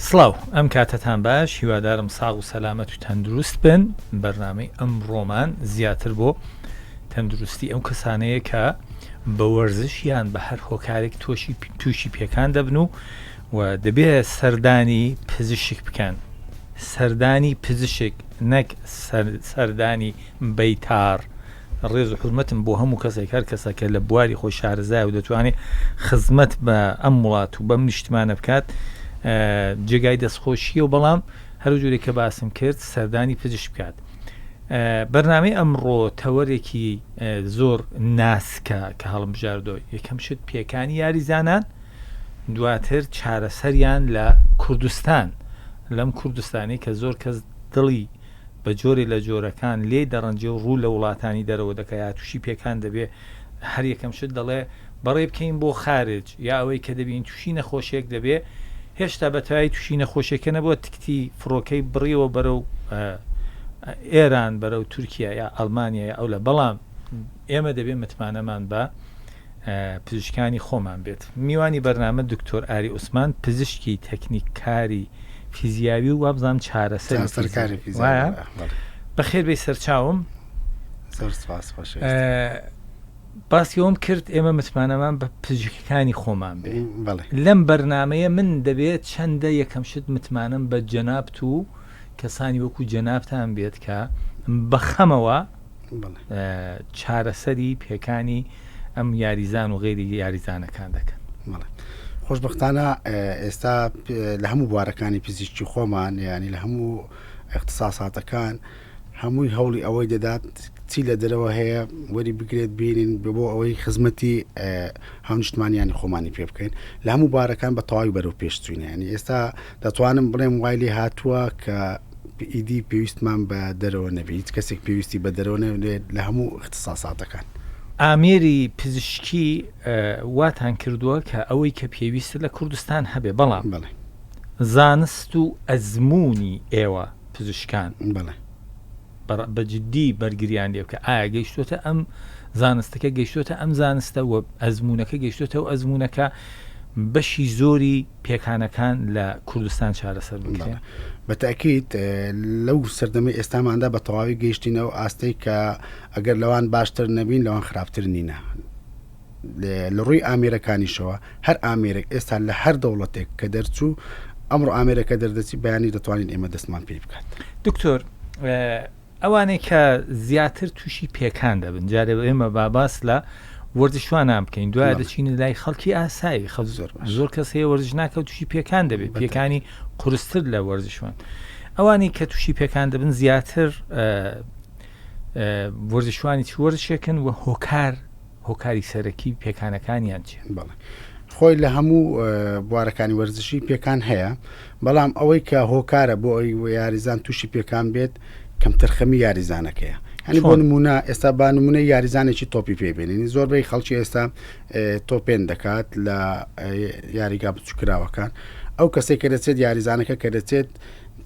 سڵاو ئەم کاتتان باش هیوادارم ساغ و سەلامەت و تەندروست بن. بەرنامەی ئەم ڕۆمان زیاتر بۆ تەندروستی ئەو کەسانەیە کە بە وەرزش یان بە هەر هۆکارێک تووشی پێکان دەبن و دەبێت سەردانی پزیشک بکەن، سەردانی پزیشک نەک سەردانی بەیتار. ڕێز و حورمەتم بۆ هەموو کەسێک هەر کەسەکە لە بواری خۆی شارەزای و دەتوانێت خزمەت بە ئەم وڵات و بەم نیشتمانە بکات جێگای دەستخۆشیە و بەڵام هەر جوورێک کە باسم کرد سەردانی پزیشک بکات. بەرنامەی ئەمڕۆ تەوەرێکی زۆر ناسکە کە هەڵم بژاردۆ یەکەم شت پێکانی یاریزانان، دواتر چارەسەریان لە کوردستان، لەم کوردستانی کە زۆر کەس دڵی بە جۆری لە جۆرەکان لێ دەڕەنجێ و ڕوو لە وڵاتانی دەرەوە دەکەیات تووشی پێکان دەبێ. هەر یەکەم شت دەڵێ بەڕێ بکەین بۆ خارج یا ئەوەی کە دەبین تووشی نەخۆشیێک دەبێ. هێشتا بەتەوای تووشی نەخۆشیەکە نەبووە تکتی فڕۆکەی بڕیەوە بەرەو ئێران بەرەو تورکیا یا ئەڵمانیا یا ئەولە، بەڵام ئێمە دەبێت متمانەمان بە پزیشکانی خۆمان بێت. میوانی بەرنامە دکتۆر ئاری عوسمان، پزیشکی تەکنیککاری فیزیاوی و وابزانام چارەسەرکاری وایە. بەخێر بێ سەرچاوم باسی ئەوم کرد ئێمە متمانەمان بە پزیشکەکانی خۆمان بێ. لەم بەرنامەیە من دەبێت چەندە یەکەم شت متمانم بە جەنابت و کەسانی وەکو جەنابتان بێت کە بەخەمەوە چارەسەری پێکانی ئەم یاریزان و غێری یاریزانەکان دەکەن. خۆشبەختانە ئێستا لە هەموو بوارەکانی پزیشکی خۆمان یانی لە هەموو اختصاساتەکان هەمووی هەوڵی ئەوەی دەدات چی لە دەرەوە هەیە وەری بگرێت بینین بۆ ئەوەی خزمەتی هەمنیشتمانیانی خۆمانی پێ بکەین لە هەموو بارەکان بە تەواوی بەرەو پێشچوینە. ینی ئێستا دەتوانم بڵێم وای لێ هاتووە کە ئیدی پێویستمان بە دەرەوە نەبێت، هیچ کەسێک پێویستی بە دەرەوە نەبێت لە هەموو اختصاساتەکان. ئامێری پزیشکی واتان کردووە کە ئەوەی کە پێویستە لە کوردستان هەبێ، بەڵام زانست و ئەزمموی ئێوە پزیشکان بەجددی بەرگریان لێ بکە ئایا گەیشتوتە ئەم زانستەکە گەیشتوتە ئەم زانستە و ئەزمونونەکە گەیشتوتە و ئەزمونونەکە بەشی زۆری پێکانەکان لە کوردستان چارەسەر بکە. بەتەکیت لەو سەردەمەی ئێستاماندا بە تەواوی گەیشتینەوە ئاستەی کە ئەگەر لەوان باشتر نەبین لەوان خراپتر نینە. لە ڕووی ئامێرەکانیشەوە هەر ئامێرێک ئێستا لە هەر دەوڵەتێک کە دەرچوو ئەمڕۆ ئامێرەکە دەردەچی بەیانی دەتوانین ئێمە دەستمان پێ بکات. دکتۆر ئەوانەی کە زیاتر تووشی پێکان دەبن جارێ ئێمە باباس لە وەرزشوانان بکەین، دوای دەچینە لای خەڵکی ئاسایی زۆر کەس هەیە وەرزش ناکە و تووشی پێکان دەبێت، پێکانی قورستر لە وەرزشوان. ئەوانی کە تووشی پێکان دەبن زیاتر وەرزشوانی چ وەرزشێکن و هۆکاری سەرەکی پێکانەکانیان چیە؟ خۆی لە هەموو بوارەکانی وەرزشی پێکان هەیە، بەڵام ئەوەی کە هۆکارە بۆ ئەوی یاریزان تووشی پێکان بێت کەم تەرخەمی یاریزانەکەیە. هەنی بۆ نمونە ئێستا با نمونەی یاریزانێکی تۆپی پێبێنین زۆربەی خەڵکی ئێستا تۆپێن دەکات لە یاریگا بچووکراوەکان. ئەو کەسێک کە دەچێت یاریزانەکە کە دەچێت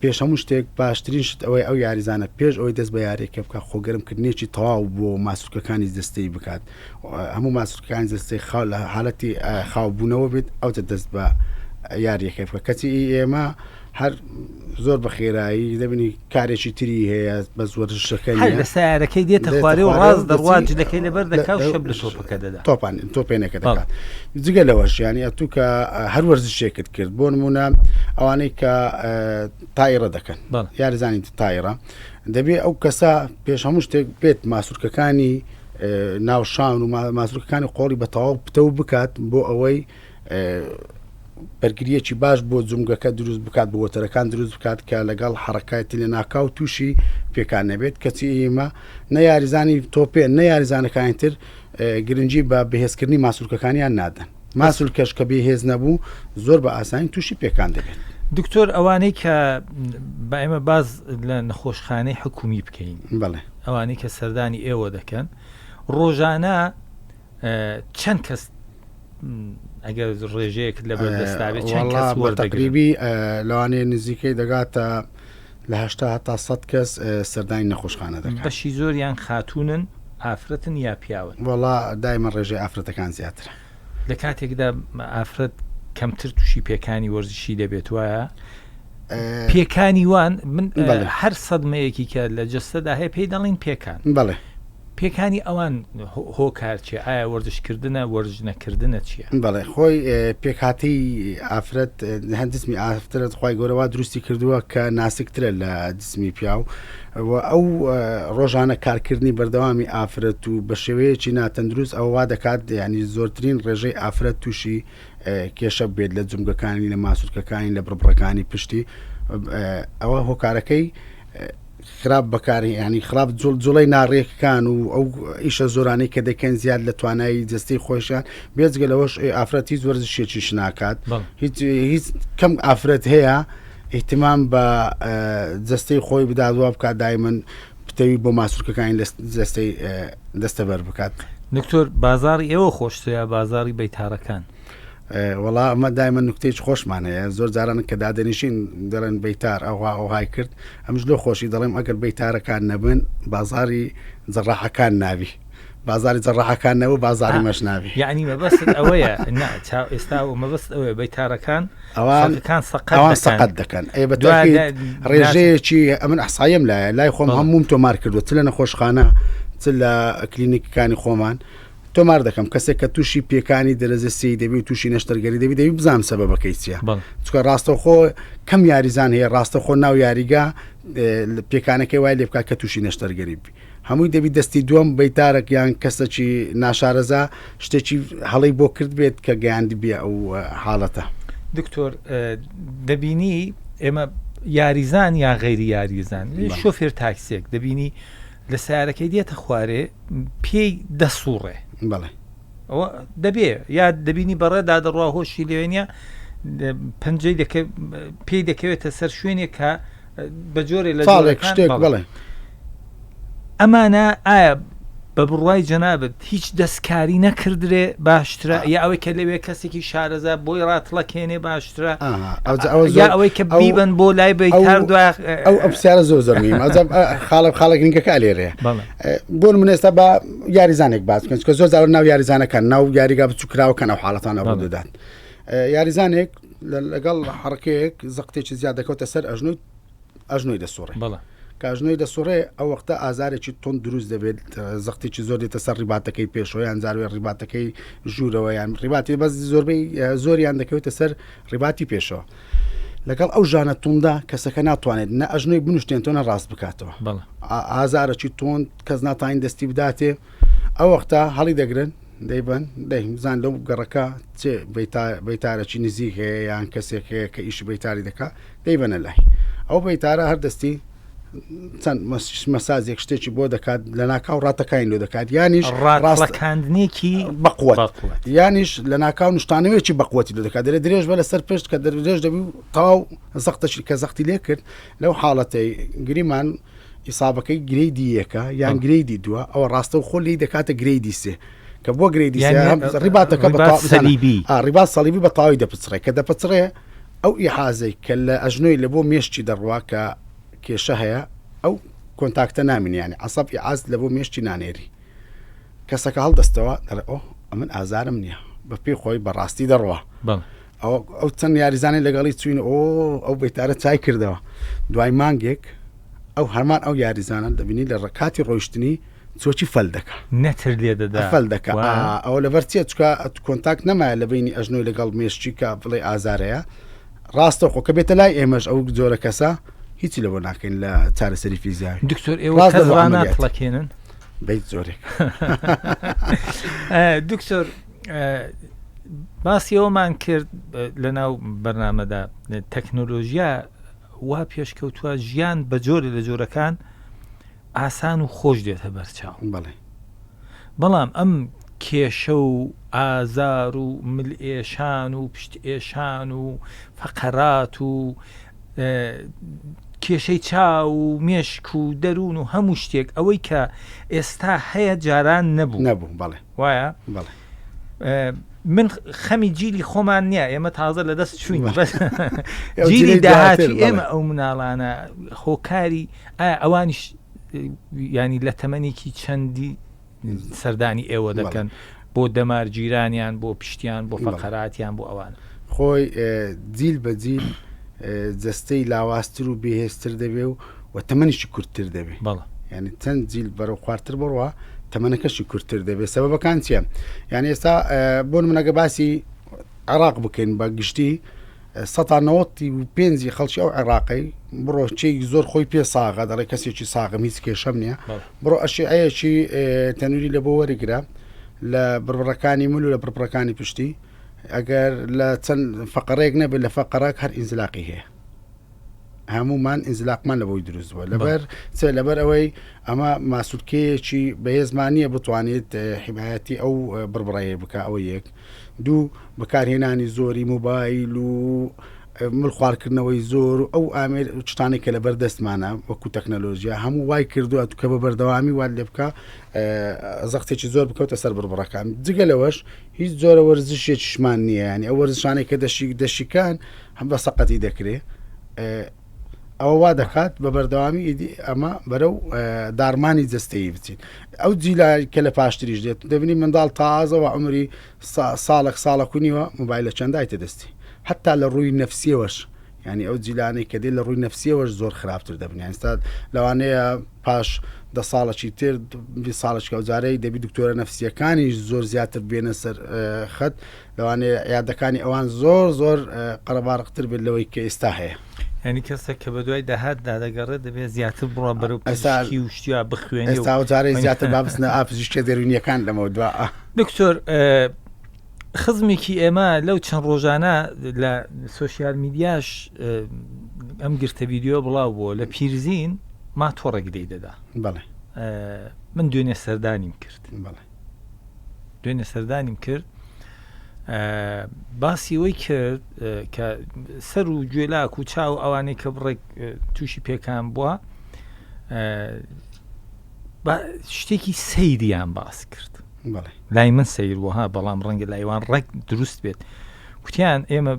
پێش هەموو شتێک باشترین شت ئەوەی ئەو یاریزانە پێش ئەوەی دەست بە یاریەکە بکە خۆگەرمکردنێکی تەواو بۆ ماسوولکەکانی دەستەی بکات، هەموو ماسوولکەکانی دەستەی لە حالەتی خاوبوونەوە بێت ئەوتە دەست بە یاریەکە بکە. کەچی ئێمە هەر زۆر بە خێرایی دەبینی کارێکی تری هەیە بە زۆرشەکەی لە سیارەکەی دێتە خوارێ و ڕاز دەڕواج دەکەی لەبەر دەکات و شەب لە تۆپەکە دەدا تۆپێنەکە دەکات. جگە لەوەش ینی ئەتوو کە هەر وەرزشێکت کرد بۆ نمونە ئەوانەی کە تایرە دەکەن یاریزانی تایرە دەبێت ئەو کەسە پێش هەموو شتێک بێت ماسوولکەکانی ناوشان و ماسوولکەکانی قۆڵی بە تەواو پتە بکات بۆ ئەوەی بەرگریەکی باش بۆ جومگەکە دروست بکات، بۆ وەتەرەکان دروست بکات کە لەگەڵ حرەکاتی لە ناکاو تووشی پێکان نەبێت. کەچی ئێمە نەیاریزانی تۆپێن نەیاریزانەکانی تر گرنگی بە بەهێزکردنی ماسوولکەکانیان نادەن. ماسوولکەش کە بێهێز نەبوو زۆر بە ئاسانی تووشی پێکان دەبێت. دکتۆر ئەوانەی کە بە ئێمە باز لە نەخۆشخانەی حکومی بکەین، بەڵێ ئەوانەی کە سەردانی ئێوە دەکەن ڕۆژانە چەند کەس ئەگەر ڕێژەیەک لە بەردەستاوێت چەند کەس وەردەگریبی لەوانەیە نزیکەی دەگاتە لە 80 تا 100 کەس سەردانی نەخۆشخانە دەکەن. بەشی زۆریان خاتونن ئافرەتن یا پیاون؟ وەڵا دایمە ڕێژەی ئافرەتەکان زیاترە. لە کاتێکدا ئافرەت کەمتر تووشی پێکانی وەرزشی دەبێت وایە پێکانی وان من بەڵێ. هەر سەدمەیەکی کە لە جەستەدا هەیە پێی دەڵین پێکان بەڵێ پێکانی ئەوان هۆکار چێ ئایا وەرزشکردنە وەرز نەکردنە چییە؟ بەڵێ خۆی پێکهاتی ئافرەت هەندسمی ئافرەت خی گەورەوە دروستی کردووە کە ناسکترە لە جسمی پیاو ئەو ڕۆژانە کارکردنی بەردەوامی ئافرەت و بە شێوەیەکی ناتەندروست ئەووا دەکات ینی زۆرترین ڕێژەی ئافرەت تووشی کێشە بێت لە جمگەکانی لە ماسوودکەکانی لە بڕبڕەکانی پشتی ئەوە هۆکارەکەی خراپ بەکاری ینی خراپ جوڵی ناڕێکەکان و ئەو ئیشە زۆرانی کە دەکەن زیاد لە توانایی جستی خۆشیان بێجگە لەوەش ئافرەت هیچ وەرزشێکی شناکات هیچ کەم ئافرەت هەیە ئیحتیمام بە جستەی خۆی بدادووا بکات دایمەن پتەوی بۆ ماسوورکەکانی جستەی دەستەبەر بکات. دکتۆر بازاری ئێوە خۆشتە بازاری بەیتارەکان وڵا ئەمە دایمە نوکتێک خۆشمان هەیە زۆر جاران کە دادەنیشین دەڵێن بەیتار ئەوهای کرد ئەمش لۆ خۆشی دەڵێم ئەگەر بەیتارەکان نەبن بازاری جەڕاحەکان ناوی بازاری جەڕاحەکان نەوە بازاری مەش ناوی یعنی مەبەست ئەوەیە ئێستا و مەبەست ئەوەیە بەیتارەکان ئەوان سەقەت دەکەن ئێ بە ڕێژەیەکی ئەمن ئەحسایم لای خۆم هەموم تۆمار کردو چ لە نەخۆشخانە چ لە کلینیکەکانی خۆمان تۆمار دەکەم کەسێک کە تووشی پێکانی دەرەزەسی دەبی تووشی نەشتەرگەری دەبی بزانام سەبەبەکەی چیە چکە ڕاستەخۆ کەم یاریزان هەیە ڕاستەخۆ ناو یاریگا پێکانەکەی وای لێ بکات کە تووشی نەشتەرگەری بی هەمووی دەبی دەستی دووەم بەیتارێک یان کەسێکی ناشارەزا شتێکی هەڵی بۆ کرد بێت کە گەیاندی بێ ئەو حاڵەتە. دکتۆر دەبینی ئێمە یاریزان یا غەیری یاریزان شۆفێر تاکسێک دەبینی لە سیارەکەی دێتە خوارێ پێی دەسوڕێ بەڵێ ئەوە دەبێ یا دەبینی بەڕێدا دەڕوا هۆشی لێوێنە پەنجەی پێی دەکەوێتە سەر شوێنێک کە بە جۆرێ لە شتێک بڵێ ئەمانە ئایا بە بڕوای جەنابەت هیچ دەستکاری نەکردرێ باشترە یا ئەوەی کە لەوێ کەسێکی شارەزا بۆی ڕاتڵەکێنێ باشترە یا ئەوەی کە بیبن بۆ لای بەیتار دوای ئەو پرسیارە زۆر زەرمیم خاڵک گرنگەکە لێرێ بۆ من ئێستا بە یاریزانێک باز بکەن کە زۆر زار ناو یاریزانەکان ناو یاریگا بچووکراوەکەن ئەو حاڵەتانە ڕوو دەدات یاریزانێک لەگەڵ حڕکەیەک زەقتێکی زیاد دەکەوتە سەر ئەژنۆی دەسوڕێ کاژنۆی دەسوڕێ ئەو وەختە ئازارێکی تۆن دروست دەبێت زەختێکی زۆر دێتە سەر ڕیباتەکەی پێشۆیان زاروێ ڕیباتەکەی ژوورەوە یان ڕیباتی بەس زۆربەی زۆریان دەکەوێتە سەر ڕیباتی پێشەوە لەگەڵ ئەو ژانە توندا کەسەکە ناتوانێت نە ئەژنۆی بنوشتێنتۆنە ڕاست بکاتەوە ئازارێکی تۆن کەس ناتوانین دەستی بداتێ ئەو وەختە هەڵی دەگرن دەیبن دەیزان لەو گەڕەکە چێ بەیتارێکی نزیک هەیە یان کەسێک هەیە کە ئیش بەیتاری دەکات دەیبەنە لای ئەو بەیتارە هەردەستی چەند مەسازێک شتێکی بۆ دەکات لە ناکاو ڕاتەکانی لۆ دەکات یانیش ڕاستەکاندنێکی بەقوت یانیش لە ناکاو نیشتانەوەیکی بەقوتی لۆ دەکات دەرێ درێژ بە لەسەر پشت کە درێژ دەبی و تاو زەختەشی کە زەختی لێ کرد لەو حاڵەتەی گریمان ئیسابەکەی گرێدی یەکە یان گرێدی دووە ئەوە ڕاستە و خۆ لی دەکاتە گرێدی سێ کە بۆ گرێدی ڕیباتەکە ڕیبات سەلیبی بە تاوی دەپچڕێ کە دەپچڕێ ئەو ئیحازەی کە لە ئەژنۆی لە بۆ مێشتی دەڕوا کە کێشە هەیە ئەو کۆنتاکتە نامینیانی عسەب ئیعاز لە بۆ مێشتی نانێری کەسەکە هەڵدەستەوە دەڵێ ئۆ ئەمن ئازارم نییە بە پێی خۆی بەڕاستی دەڕوا ئەو چەند یاریزانانی لەگەڵی چوین ئەو بەیتارە چای کردەوە دوای مانگێک ئەو هەرمان ئەو یاریزانە دەبینی لە ڕکاتی ڕۆیشتنی چۆکی فەل دەکە نەتر لێ دەدا فەل دەکە ئەو لەبەر چێ چکە کۆنتاکت نەمایە لە بینی ئەژنۆی لەگەڵ مێشتی کە بڵێ ئازارەیە ڕاستە خۆ کە بێتە لای ئێمەش ئەو جۆرە کەسە هیچی لەبۆ ناکەین لە چارەسەری فیزیاوی. دکتۆر ئێوە کەزاناتڵەکێنن بیت زۆرێک دکتۆر باسی ئەومان کرد لە ناو بەرنامەدا تەکنۆلۆژیا وا پێشکەوتووە ژیان بە جۆرە لە جۆرەکان ئاسان و خۆش دێتە بەرچاو بەڵام ئەم کێشە و ئازار و ملئێشان و پشت ئێشان و فەقەرات و کێشەی چاو و مێشک و دەروون و هەموو شتێک ئەوەی کە ئێستا هەیە جاران نەبوو بەڵێ وایە من خەمی جیلی خۆمان نییە ئێمە تازە لە دەست چوین جیلی داهاتی ئێمە ئەو مناڵانە خۆکاری ئەوانیش ینی لە تەمەنێکی چەندی سەردانی ئێوە دەکەن بۆ دەمار جیرانیان بۆ پشتیان بۆ فەقەراتیان بۆ ئەوان خۆی جیل بە جیل جستەی لاوااستر و بێهێزتر دەبێ و تەمەنیشی کورتتر دەبێ بەڵە ینی چەند جیل بەرەو خوارتر بڕوە تەمەنەکەشی کورتتر دەبێت سەبەکان چیە یعنی ئێستا بۆن منەگە باسی عێراق بکەین بە گشتی 1995 خەڵکی ئەو عێراقی بڕۆ چی زۆر خۆی پێ ساغا دەڵێ کەسێکی ساغم هیچ کێشەم نییە بڕۆ ئەشیعەیەکی تەنووری لە بۆ وەرەگرە لە بڕبڕەکانی مل و لە پڕپڕەکانی پشتی ئەگەر لە چەند فەقەرێک نەبێت لە فەقەرەك هەر ئینزلاقی هەیە هەمومان ئینزلاقمان لە بۆی دروستبووە لەبەر ئەوەی ئەمە ماسوولکەیەکی بەهێزمانیە بتوانێت حیمایەتی ئەو بڕبڕەیە بکە ئەوە یەک دوو بەکارهێنانی زۆری موبایل و مل خوارکردنەوەی زۆر و ئەو ئامێر شتانێک کە لە بەردەستمانە وەکو تەکنەلۆژیا هەموو وای کردووە کە بە بەردەوامی وات لێ بکە زەختێکی زۆر بکەوتە سەر بڕبڕەکان جگە لەوەش هیچ زۆرە وەرزشێکیشمان نییە ینی ئەو وەرزشانێک کە دەشیکان هەم بە سەقەتی دەکرێت ئەوە وا دەکات بە بەردەوامی ئیدی ئەمە بەرەو دارمانی جستەیی بچین ئەو جیلای کە لە پاشتریش دێت دەبینی منداڵ تازەوە عمری ساڵە کونیوە موبایل لە چەندای تەدەستی حتا لە ڕووی نەفسیەوەش ینی ئەو جیلانەی کە دێت لە ڕووی نەفسیەوەش زۆر خراپتر دەبن ئێستا لەوانەیە پاش 10 ساڵێکی تر 20 ساڵش کەوجارەی دەبی دکتۆرە نەفسیەکانی زۆر زیاتر بێنە سەر خەت لەوانەیە یادەکانی ئەوان زۆر قەرەبارقتر بێت لەوەی کە ئێستا هەیە ینی کەسێک کە بە دوای داهات دادەگەڕێت دەبێت زیاتر بڕە بەرەو پزیشکی و شتیا بخوێنێ ئێستا جارەی زیاتر بابستنە ئاپزیشکە دەرونیەکان لەمەوە دوا دکتۆر خزمێکی ئێمە لەو چەند ڕۆژانە لە سوۆسیال میدیاش ئەم گرتە ڤیددیۆ بڵاو بووە لە پیرزین ما تۆڕێک دەی دەدا بەڵێ من دوێنێ سەردانیم کرد بەڵێ دوێنێ سەردانیم کرد باسی ئەوەی کرد کە سەر و گوێلاک و چاو ئەوانەی کە بڕێک تووشی پێکان بووە شتێکی سەیریان باس کرد لای من سیر وها بەڵام ڕەنگە لایوان ڕێک دروست بێت کوتیان ئێمە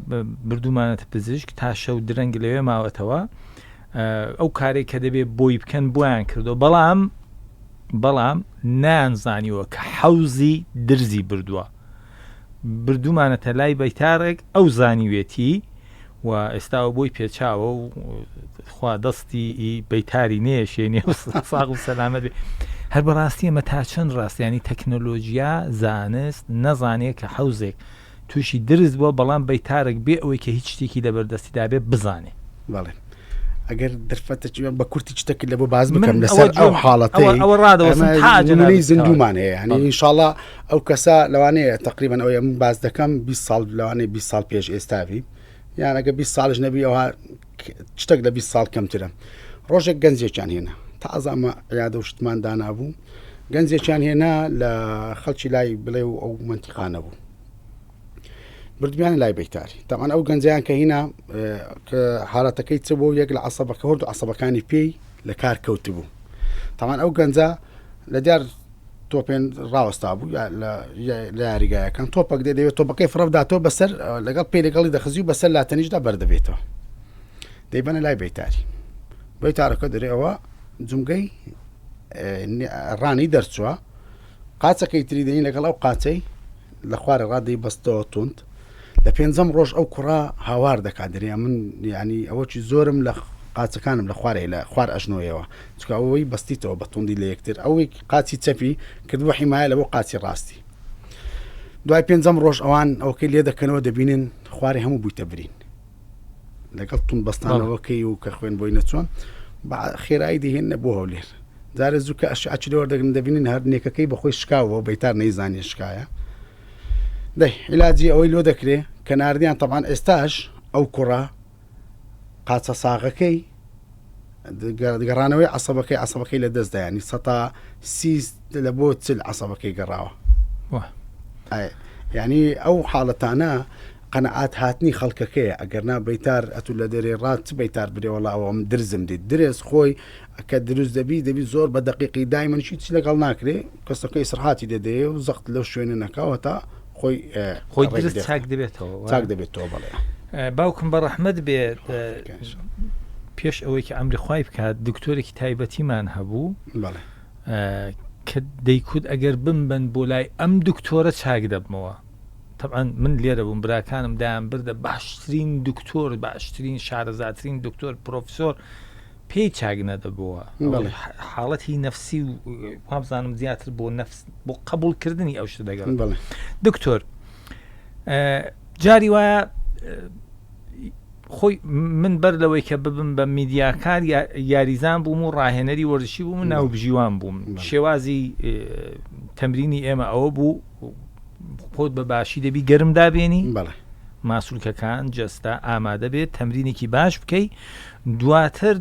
بردومانەتە پزیشک تا شەو درەنگ لەوێ ماوەتەوە ئەو کارێک کە دەبێت بۆی بکەن بۆیان کردو بەڵام نانزانیوە کە حەوزی درزی بردووە بردومانەتە لای بەیتارێک ئەو زانیوێتی و ئێستاوە بۆی پێچاوە و خوا دەستی بەیتاری نێشێنێ ساغ و سەلامەت بێ هەر بەڕاستی ئەمە تا چەند ڕاستیانی تەکنۆلۆژیا زانست نەزانێت کە حەوزێک تووشی درست بووە بەڵام بەیتارێک بێ ئەوەی کە هیچ شتێکی لە بەردەستیدا بێ بزانێ بەڵێ ئەگەر دەرفەتە بە کورتی شتێکی لە بۆ باز بکەم لەسەر ئەو حاڵەتەی زیندومان هەیە ینی ئینشاڵڵا ئەو کەسە لەوانەیە تقریبان ئەوەیە من باز دەکەم 20 ساڵ لەوانەیە 20 ساڵ پێش ئێستاوی یان ئەگە 20 ساڵش نەبی ئەوها شتێک لە 20 ساڵ کەمترە ڕۆژێک گەنجێکیان هێنا تازە ئەمە یادە و شتمان دانابوو گەنجێکیان هێنا لە خەڵکی لای بڵێ و ئەو منتیقانە بوو بردمیان لای بەیتاری تاوان ئەو گەنجیان کە هینا کە حالەتەکەی چ بوو یەک لە عەسەبەکە هەرد و عەسەبەکانی پێی لە کار کەوت بوو تاوان ئەو گەنجە لە دیار تۆپێن ڕاوەستا بوو لە یاریگایەکان تۆپەک دەوێت تۆپەکەی فڕەوداتەوە بەسەر لەگەڵ پێی لەگەڵی دەخزی و بەسەر لاتەنیشدا بەردەبێتەوە دەیبەنە لای بەیتاری بەیتارەکە دەرێەوە جومگەی ڕانی دەرچووە قاچەکەی تری دەنی لەگەڵ ئەو قاچەی لە خوارە ڕادەی بەستەوە توند لە پێنجەم ڕۆژ ئەو کوڕا هاوار دەکات دەرێ من ینی ئەوەی زۆرم لە قاچەکانم لە خوارێ لە خوار ئەژنۆیەوە چکە ئەوەی بەستیتەوە بە توندی لە یەکتر ئەوەی قاچی چەپی کردووە حیمایە لە بۆ قاچی ڕاستی دوای پێنجەم ڕۆژ ئەوان ئەوکەی لێ دەکەنەوە دەبینن خوارێ هەموو بوویتە برین لەگەڵ تون بەستانەوەکەی و کە خوێن بۆی نەچۆن خێرایی دەهێنە بۆ هەولێر جارە زوو کە ئەچلەوە دەگرن دەبینن هەر نێکەکەی بەخۆی شکاوەوە بەیتار نەیزانێ شکایە دەی عیلاجی ئەوەی لۆ دەکرێ کە ناردیان تەبان ئێستاش ئەو کوڕە قاچە ساغەکەی گەڕانەوەی عەسەبەکەی لە دەستدا ینی 130 لە بۆ 40 عەسەبەکەی گەڕاوە ینی ئەو حاڵەتانە قەنەعات هاتنی خەڵکەکەیە ئەگەرنا بەیتار ئەتو لە دەرێ ڕات بەیتار برێوەڵا ئەوم درزم دیت درێز خۆی کە دروست دەبی زۆر بە دقیقی دایمەنشی چی لەگەڵ ناکرێ کەسەکەی سرحاتی دەدەیە و زەخت لەو شوێنە نەکاوە تا خۆی درست چاک دەبێتەوە چاک دەبێتەوە بەڵێ باوکم بە ڕەحمەت بێت پێش ئەوەی کە ئەمری خوای بکات دکتۆرێکی تایبەتیمان هەبوو کە دەیکوت ئەگەر بمبەن بۆ لای ئەم دکتۆرە چاک دەبمەوە طبعا من لێرە بووم براکانم دایان بردە باشترین دکتۆر باشترین شارەزاترین دکتۆر پرۆفسۆر پێی چاک نەدەبووە حاڵەتی نەفسی و وابزانم زیاتر بۆ قبولکردنی ئەو شتە دەگەڵ دکتۆر جاری وایە خۆی من بەر لەوەی کە ببم بە میدیاکار یاریزان بووم و ڕاهێنەری وەرزشی بووم و ناوبژیوان بووم شێوازی تەمرینی ئێمە ئەوە بوو خۆت بە باشی دەبی گەرم دابێنی ماسوولکەکان جەستا ئامادە بێت تەمرینێکی باش بکەی دواتر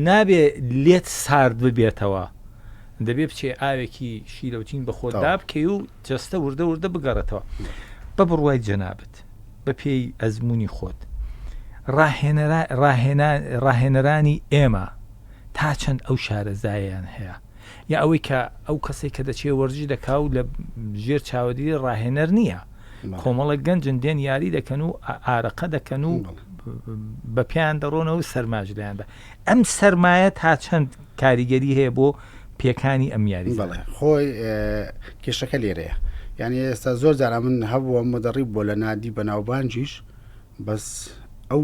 نابێ لێت سارد ببێتەوە دەبێ بچێ ئاوێکی شیرەوتین بە خۆتدا بکەی و جەستە وردە بگەڕێتەوە بە بڕوای جەنابەت بە پێی ئەزمموی خۆت ڕاهێنەرانی ئێمە تا چەند ئەو شارەزاییان هەیە یا ئەوەی کە ئەو کەسێک کە دەچێ وەرزش دەکا و لە ژێر چاوەدی ڕاهێنەر نییە کۆمەڵە گەنجن دێن یاری دەکەن و ئارەقە دەکەن و بە پیان دەڕۆنەوە سەرماژ لایەندا ئەم سەرمایە تا چەند کاریگەری هەیە بۆ پێکانی ئەم یاری خۆی کێشەکە لێرەیە یعنی ئێستا زۆر جارا من هەبووە مەدەڕی بۆ لە نادی بەناوبانجیش بەس ئەو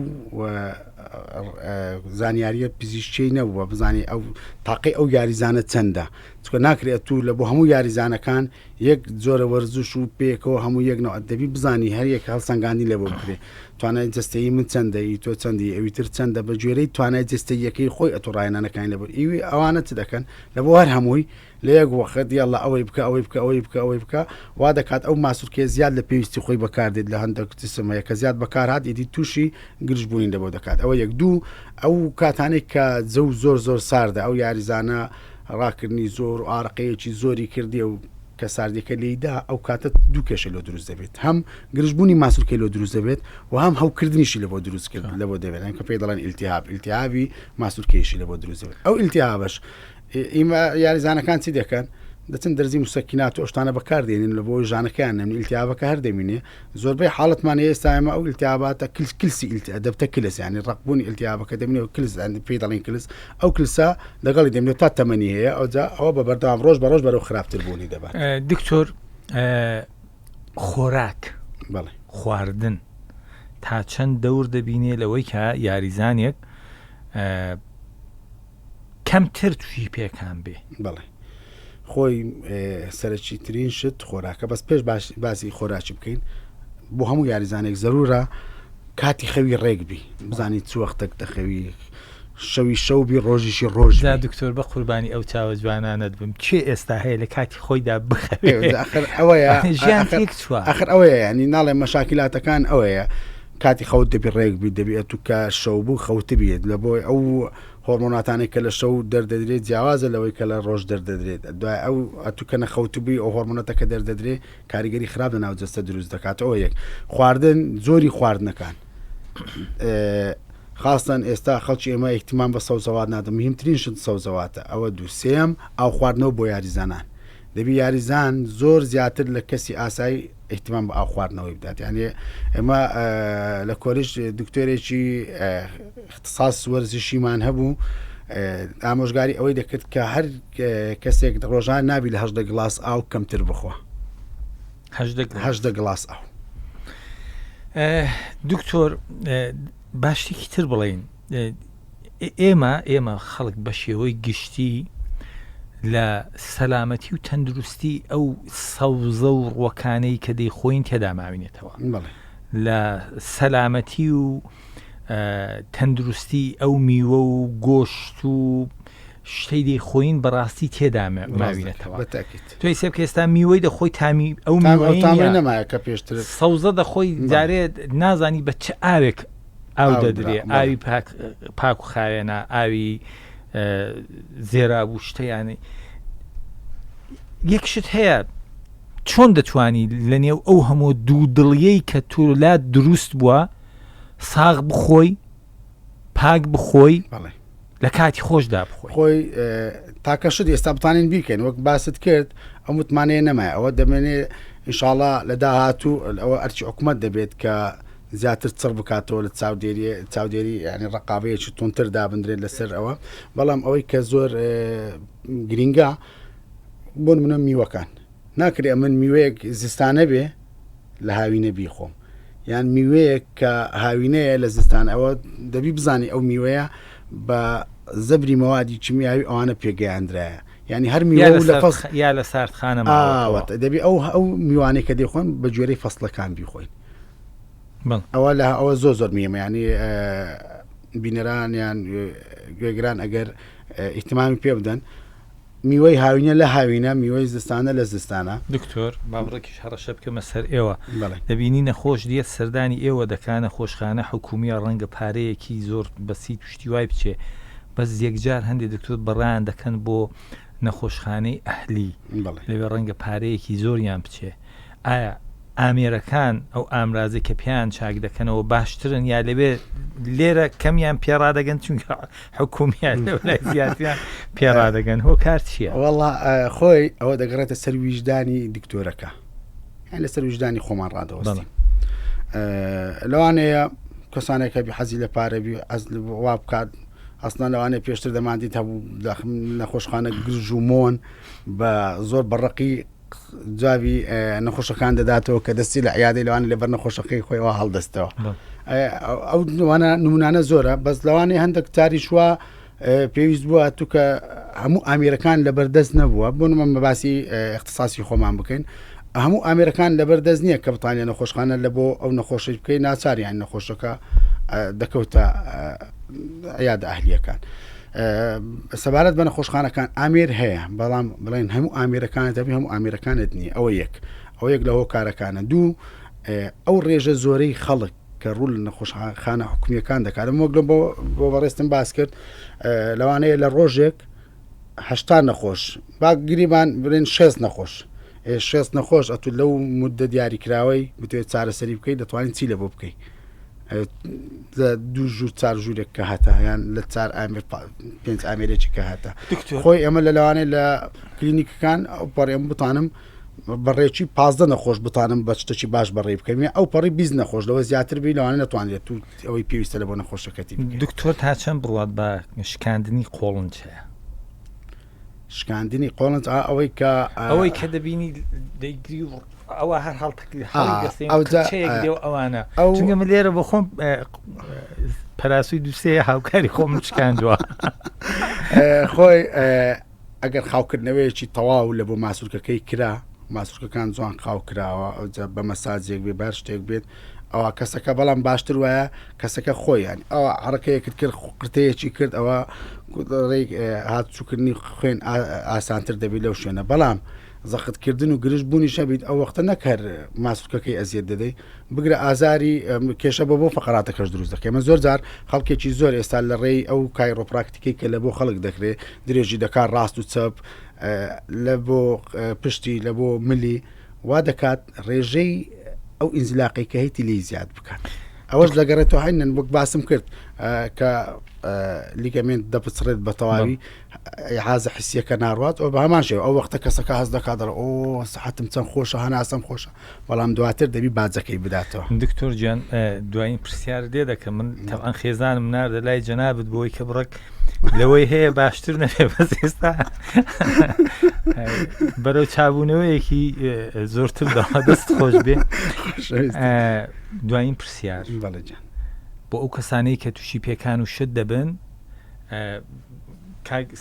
زانیاریە پزیشکی نەبووە بزانانی ئەو تاقی ئەو یاریزانە چەندە چکە ناکرێت تو لە بۆ هەموو یاریزانەکان یەک جۆرە وەرزش و پێکەوە هەموو یەکنەوە دەبی بزانی هەر یەک هەڵسەنگاندی لە بۆ بکرێ توانای جستەی من چەندەی تۆ چەندی ئەوی تر چەندە بە گوێرەی توانای جستەی یەکەی خۆی ئەتۆ ڕایەنەکان لە بۆ ئیوی ئەوانە چ دەکەن لە بۆ هەر هەمووی لە یەک وەخت یاڵە ئەوەی بکە ئەوەی بکە وا دەکات ئەو ماسوولکێ زیاد لە پێویستی خۆی بەکاردێت لە هەندێک قسمەیە کە زیاد بەکارهات ئیدی تووشی گرژبوونی لەبەوە دەکات ئەوە یەک دوو ئەو کاتانێک کە جەو زۆر ساردە ئەو یاریزانە ڕاکردنی زۆر و ئارەقەیەکی زۆری کردی و کە ساردێکە لێیدا ئەو کاتە دوو کێشە لە دروست دەبێت هەم گرژبوونی ماسوولکەی لە دروست دەبێت و هەم هەوکردنیشی لە بۆ دروست کرد لە بۆ دەبێت کە پێی دەڵێن ئیلتیهابی ماسوولکەیشی لە بۆ دروست دەبێت ئەو ئیلتیهابش ئیمە یاریزانەکان چی دەکەن دەچن دەرزی موسەکینات و ئەشتانە بەکاردێنین لە بۆ ژانەکەیان نەمنی ئیلتیهابەکە هەر دەمینێ زۆربەی حاڵەتمان ئێستا ئێمە ئەو ئیلتیهاباتە کلسی دەبتە کلس یعنی ڕقبوونی ئیلتیهابەکە دەمینێ و کلس پێی دەڵێن کلس ئەو کلسا لەگەڵی دەمێت تا تەمەنی هەیە ئەوە بە بەردەوام ڕۆژ بە ڕۆژ بەرەو خراپتر بوونی دەبات دکتۆر خۆراک خواردن تا چەند دەور دەبینێ لەوەی کە یاریزانێک کەمتر توی پێکان بێ بەڵێ خۆی سەرەکی ترین شت خۆراکە بەس پێش باسی خۆراکی بکەین بۆ هەموو یاریزانێک زەرورە کاتی خەوی ڕێکبی بزانیت چ وەختێک دەخەوی شەوی شەوبی ڕۆژیشی ڕۆژ دکتۆر بە قوربانی ئەو چاوە جوانانت بم چێ ئێستا هەیە لە کاتی خۆیدا بخەوێت ئەخر ئەوەیە ینی ناڵێ مەشاکلاتەکان ئەوەیە کاتی خەوت دەبی ڕێکبی دەبێت تو کە شەو بوو خەوت بێت لە بۆی ئەو هۆرمۆناتانێک کە لە شەو دەردەدرێت جیاوازە لەوەی کە لە ڕۆژ دەردەدرێت دوای ئەو ئەتوکەنە خەوتبی ئەو هۆرمۆنەتەکە دەردەدرێت کاریگەری خراپ لە ناو جەستە دروست دەکاتەوە یەک خواردن زۆری خواردنەکان خاستن ئێستا خەڵکی ئێمە ئیحتیمام بە سەوزەوات نادەم مهمترین شت سەوزەواتە ئەوە دووسێم ئاو خواردنەوە بۆ یاریزانان دەبی یاریزان زۆر زیاتر لە کەسی ئاسایی احتیمام بە ئاو خواردنەوەی بدات یعنی ئێمە لە کۆلیژ دکتۆرێکی اختصاص وەرزشیمان هەبوو ئامۆژگاری ئەوەی دەکرد کە هەر کەسێک ڕۆژان نابی لە 18 گلاس ئاو کەمتر بخۆ 18 گلاس ئاو دکتۆر باشتێکی تر بڵێن ئێمە خەڵک بە شێوەی گشتی لە سەلامەتی و تەندروستی ئەو سەوزە و ڕوەکانەی کە دەیخۆین تێدا ماوینێتەوە لە سەلامەتی و تەندروستی ئەو میوە و گۆشت و شتەی دەیخۆین بەڕاستی تێدا ماوینێتەوە توی سێ کە ئێستا میوەی دەخۆی تامی ئەو نەمایە کە پێشتر سەوزە دەخۆی جارێت نازانی بە چه ئاوێک ئاو دەدرێ ئاوی پاک و خاوێنە ئاوی زێرابوو شتەیانی یەکشت هەیە چۆن دەتوانی لە نێو ئەو هەموو دوو دڵیەی کە تۆلا دروست بووە ساغ بخۆی پاک بخۆی لە کاتی خۆشدا بخۆی خۆی تاکەشت ئێستا بتانین بیکەین وەک باست کرد ئەو متمانەیە نەمایە ئەوە دەمێنێ ئینشاڵڵا لە داهاتوو ئەوە ئەرچی حکومەت دەبێت کە زیاتر چڕ بکاتەوە لە چاودێری ینی ڕقابەیەکی تونتر دابدرێت لەسەر ئەوە بەڵام ئەوەی کە زۆر گرینگە بۆ منە میوەکان ناکرێ من میوەیەک زستانە بێ لە هاوینە بیخۆم یان میوەیە کە هاوینەیە لە زستان ئەوە دەبی بزانی ئەو میوەیە بە زەبری مەوادی چمیاوی ئەوانە پێگەیاندرایە ینی هەر میوە لە فەس یا لە ساردخانە دەبی ئەو میوانەی کە دەیخۆن بە جوێرەی فەسڵەکان بیخۆین ئەوە لە ئەوە زۆر میێمە ینی بینەران یان گوێگران ئەگەر ئیحتیمامی پێ بدەن میوەی هاوینە لە هاوینە میوەی زستانە لە زستانە دکتۆر باڕێکیش هەڕەشە بکەمە سەر ئێوە دەبینی نەخۆش دیێت سەردانی ئێوە دەکانە خۆشخانە حکومیە ڕەنگە پارەیەکی زۆر بەسی توشتی وای بچێ بەس یەکجار هەندێک دکتۆر بەڕان دەکەن بۆ نەخۆشخانەی ئەهلی لەوێ ڕەنگە پارەیەکی زۆریان بچێ ئایا ئامێرەکان ئەو ئامرازی کە پیان چاک دەکەنەوە باشترن یا لەبێ لێرە کەمیان پێڕادەگەن چونکە حکومیان لەولای زیاتیان پێڕادەگەن هۆ کار چییە؟ وەڵا خۆی ئەوە دەگەڕێتە سەر ویژدانی دکتۆرەکە یان لەسەر ویژدانی خۆمان ڕادەوەستی لەوانەیە کەسانێکە بی حەزی لە پارەبی وا بکات ئەسنا لەوانەیە پێشتر دەماندیت هەبوو نەخۆشخانە گرژ و مۆن بە زۆر بەڕقی جاوی نەخۆشەکان دەداتەوە کە دەستی لە عیادی لەوانە لەبەر نەخۆشەکەی خۆیەوە هەڵدەستەوە ئەو نمونانە زۆرە بەس لەوانەیە هەندێک تاریش وە پێویست بووە تو کە هەموو ئامێرەکان لەبەردەست نەبووە بۆ نمە مەباسی اختصاصی خۆمان بکەین هەموو ئامێرەکان لەبەردەست نییە کە بتوانێت نەخۆشخانە لە بۆ ئەو نەخۆشی بکەین ناچاریان نەخۆشەکە دەکەوتە عیادە ئەهلیەکان سەبارەت بە نەخۆشخانەکان ئامێر هەیە بەڵام بڵێن هەموو ئامێرەکانت دەبی هەموو ئامێرەکانت نییە ئەوە یەک لە هۆکارەکانە دوو ئەو ڕێژە زۆرەی خەڵک کە ڕوو لە نەخۆشخانە حکومیەکان دەکات مۆگلم بۆ بەڕێستم باس کرد لەوانەیە لە ڕۆژێک هەشتا نەخۆش با گریبان بڵێن 6 نەخۆش 6 نەخۆش ئەتو لەو مدە دیاریکراوەی بتوێت چارەسەری بکەیت دەتوانین چی لە بۆ بکەیت دوو ژوور چار ژوورێک کە هاتە یان لە 5 ئامێرێکی کە هاتە خۆی ئەمە لە لەوانەیە لە کلینیکەکان ئەو پەڕێم بتانم بەڕێکی 15 نەخۆش بتانم بە شتێکی باش بەڕێ بکەم ئەو پەڕی 20 نەخۆش لەوە زیاتر بی لەوانە نەتوانێت تو ئەوەی پێویستە لە بۆ نەخۆشەکەتی دکتۆر تا چەند بڕات بە شکاندنی قۆڵنج هەیە شکاندنی قۆڵنج ئەوەی کە دەبینی دەیگری ئەوە هەر ئەوانە چونگە لێرە بە خۆم پەراسووی دووسێ هاوکاری خۆم شکاندووە خۆی ئەگەر خاوکردنەوەیەکی تەواو لە بۆ ماسوولکەکەی کرا ماسوولکەکان جوان خاو کراوە بە مەساجێک بێ بار شتێک بێت ئەوە کەسەکە بەڵام باشتر وایە کەسەکە خۆیان ئەوە حڕەکەیەکت کرد قرتەیەکی کرد ئەوە ڕێک هاتچووکردنی خوێن ئاسانتر دەبێت لەو شوێنە بەڵام زەختکردن و گرش بوونی شەبیت ئەو وەختە نەکەر ماسوولکەکەی ئەزیێت دەدەی بگرە ئازاری کێشە بۆ فقراتەکەش دروست دەکەی من زۆر جار خەڵکێکی زۆر ئێستا لە ڕێی ئەو کایرۆپراکتیکەی کە لە بۆ خەڵک دەکرێت درێژی دەکات ڕاست و چەپ لە بۆ پشتی لە بۆ ملی وا دەکات ڕێژەی ئەو ئینزلاقی کە هەیتی لی زیاد بکات ئەوەش لەگەڕێتەوە هەینن وەک باسم کرد کە لیگەمنت دەپچڕێت بە تەواوی حازە حسیەکە ناڕوات ئەو بە هەمان شێوە ئەو وەختە کەسەکە هەست دەکات ئۆ سەحەتم چەند خۆشە هەناسەم خۆشە بەڵام دواتر دەبی باجەکەی بداتەوە دکتۆر گیان دوایین پرسیار دێ دەکەم من تەبعاً خێزانم ناردە لای جەنابەت بۆی کە بڕێک لەوەی هەیە باشتر نەبێ بەس ئێستا بەرەو چابوونەوەیەکی زۆرتر داوا دەست خۆش بێ دوایین پرسیار بۆ ئەو کەسانەی کە تووشی پێکان و شت دەبن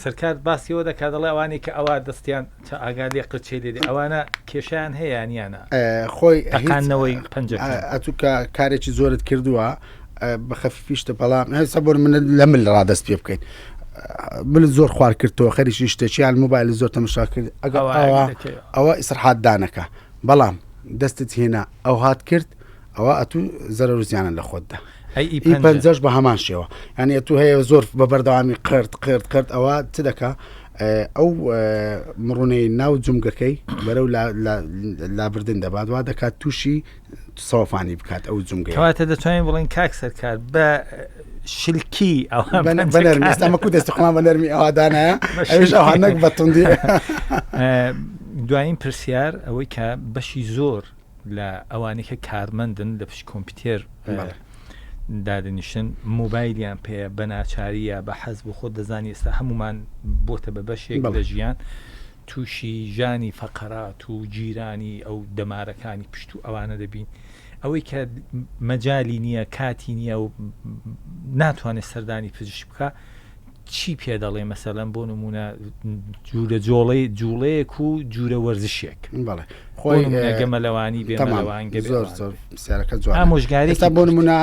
سەرکار باسیەوە دەکات دەڵێ ئەوانەی کە ئەوە دەستیان ئاگادی قرچەی لێدێ ئەوانە کێشیان هەیە یانە خۆی ئەقانەوەی پەنجە ئەتو کە کارێکی زۆرت کردووە بە خەفیفیشتە بەڵام هێستا بۆ من لە من ڕادەست پێ بکەین من زۆر خوار کردەوە خەریکی شتێکیان موبایل زۆر تەماشا کرد ئەوە ئیسرحات دانەکە بەڵام دەستت هێنا ئەو هات کرد ئەوە ئەتو زەرەر و زیانە لە خۆتدا پەنجەش بە هەمان شێوە یعنی تو هەیە زۆر بە بەردەوامی قرد ئەوە چ دەکا ئەو مڕونەی ناو جومگەکەی بەرەو لابردن دەبات وا دەکات تووشی سەوفانی بکات ئەو جومگە کەواتە دەتوانین بڵین کاک سەرکار بە شلکی ئەمەکو دەستخۆمان بە نەرمی ئەوادانایە ئەوش ئەوانەک بەتوندی دوایین پرسیار ئەوەی کە بەشی زۆر لە ئەوانەی کە کارمەندن لە پشت کۆمپیوتێر دادنیشن مۆبایلیان پێ بە ناچاریە بە حەز بۆ خۆت دەزانی ئێستا هەمومان بۆتە بە بەشێک لە ژیان تووشی ژانی فەقەرات و جیرانی ئەو دەمارەکانی پشت و ئەوانە دەبین ئەوەی کە مەجای نییە کاتی نییە و ناتوانێت سەردانی پزیشک بکە چی پێ دەڵێ مەسەلەن بۆ نمونە جوورە جوڵەیەک و جوورە وەرزشێک بەڵێ خۆی گەمەلەوانی بێمەلەوان زۆر سیارەکە جوان ئامۆژگاری ئێستا بۆ نمونە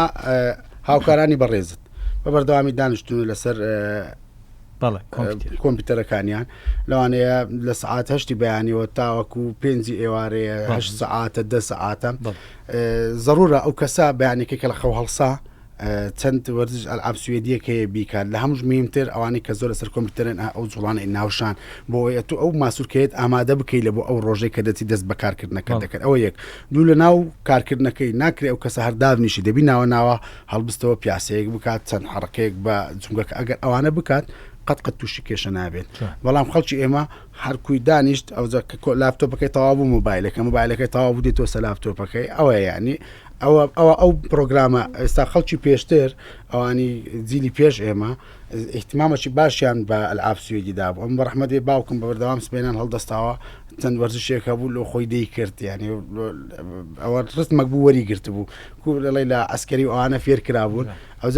هاوکارانی بەڕێزت بە بەردەوامی دانیشتون لەسەر کۆمپیوتەرەکانیان لەوانەیە لە سعات هەشتی بەیانیەوە تاوەکو 5 ئێوارەیە 8 سعاتە 10 سعاتە ضرورە ئەو کەسا بەیانێکی کە لە خەو هەڵسا چەند وەرزش ئەلعاب سوێدیەک هەیە بیکات لە هەمووش مهمتر ئەوانی کە زۆر لەسەر کۆمپیوتەرن ئەو جوڵانە ناوشان بۆ تو ئەو ماسوورکەیت ئامادە بکەیت لە بۆ ئەو ڕۆژەی کە دەچی دەست بە کارکردنەکە دەکەن ئەوە یەک دوو لە ناو کارکردنەکەی ناکرێت ئەو کەسە هەرداونیشی دەبی ناوە هەڵبستەوە پیاسەیەک بکات چەند حڕکەیەک بە جونگەکە ئەگەر ئەوانە بکات قەت تووشی کێشە نابێت بەڵام خەڵکی ئێمە هەرکوی دانیشت ئەو لاپتۆپەکەی تەواو بوو مۆبایلەکەی تەواو بوو دێتەوە سە لاپتۆپەکەی ئەوە یعنی ئەو پرۆگرامە ئێستا خەڵکی پێشتر ئەوانی جیلی پێش ئێمە احتیمامەکی باشیان بە ئەلعاب سوێدیدا بوو ئەم بەڕەحمەتی باوکم بە بەردەوام سبێنان هەڵدەستاوە چەند وەرزشێک هەبوو لە خۆی دەی کرد یعنی ئەوە ڕستمەک بوو وەری گرت بوو لەڵی لە ئەسکەری و ئەوانە فێر کرابوون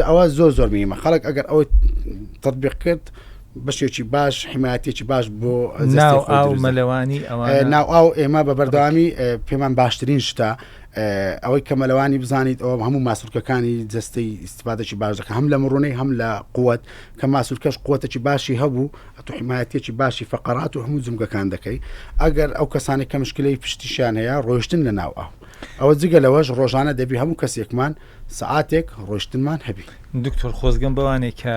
ئەوە زۆر میمە خەڵک ئەگەر ئەوە تطبیق کرد بەشێکی باش حمایەتێکی باش بۆ ناو مەلەوانی ناو ئاو ئێمە بە بەردەوامی پێمان باشترین شتە ئەوەی کە مەلەوانی بزانیت ئەوە هەموو ماسوورکەکانی جستەی استفادەی باش دەکە هەم لە مڕونەی هەم لە قوت کە ماسوورکەش قوتێکی باشی هەبوو ئەتو حمایەتێکی باشی فەقەرات و هەموو جمگەکان دەکەی ئەگەر ئەو کەسانی کە مشکلەی پشتیشان هەیە ڕۆیشتن لە ناو ئەوە جگە لەوەش ڕۆژانە دەبی هەموو کەسێکمان سعاتێک ڕۆیشتنمان هەبی دکتۆر خۆزگەم بەوانێک کە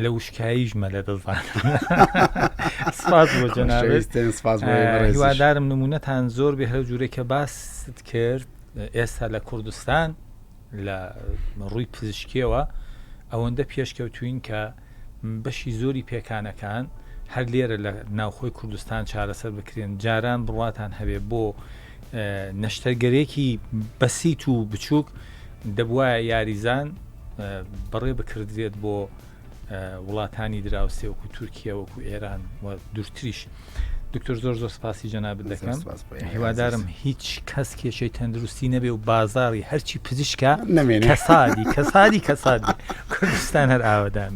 لە وشکاییش مەلە دەزان سپاس بۆ جەنابێت هیوادارم نمونەتان زۆر بێ هەر جوورێک کە باست کرد ئێستا لە کوردستان لە ڕووی پزیشکیەوە ئەوەندە پێشکەوتوین کە بەشی زۆری پێکانەکان هەر لێرە لە ناوخۆی کوردستان چارەسەر بکرێن جاران بڕواتان هەبێ بۆ نەشتەرگەرێکی بەسیت و بچووک دەبوایە یاریزان بەڕێ بکردرێت بۆ وڵاتانی دراوسێ وەکو تورکیا وەکو ئێران و دوورتریش دکتۆر زۆر سپاسی جەنابەت دەکەم هیوادارم هیچ کەس کێشەی تەندروستی نەبێ و بازاڕی هەرچی پزیشکە کەسادی کوردستان هەر ئاوادان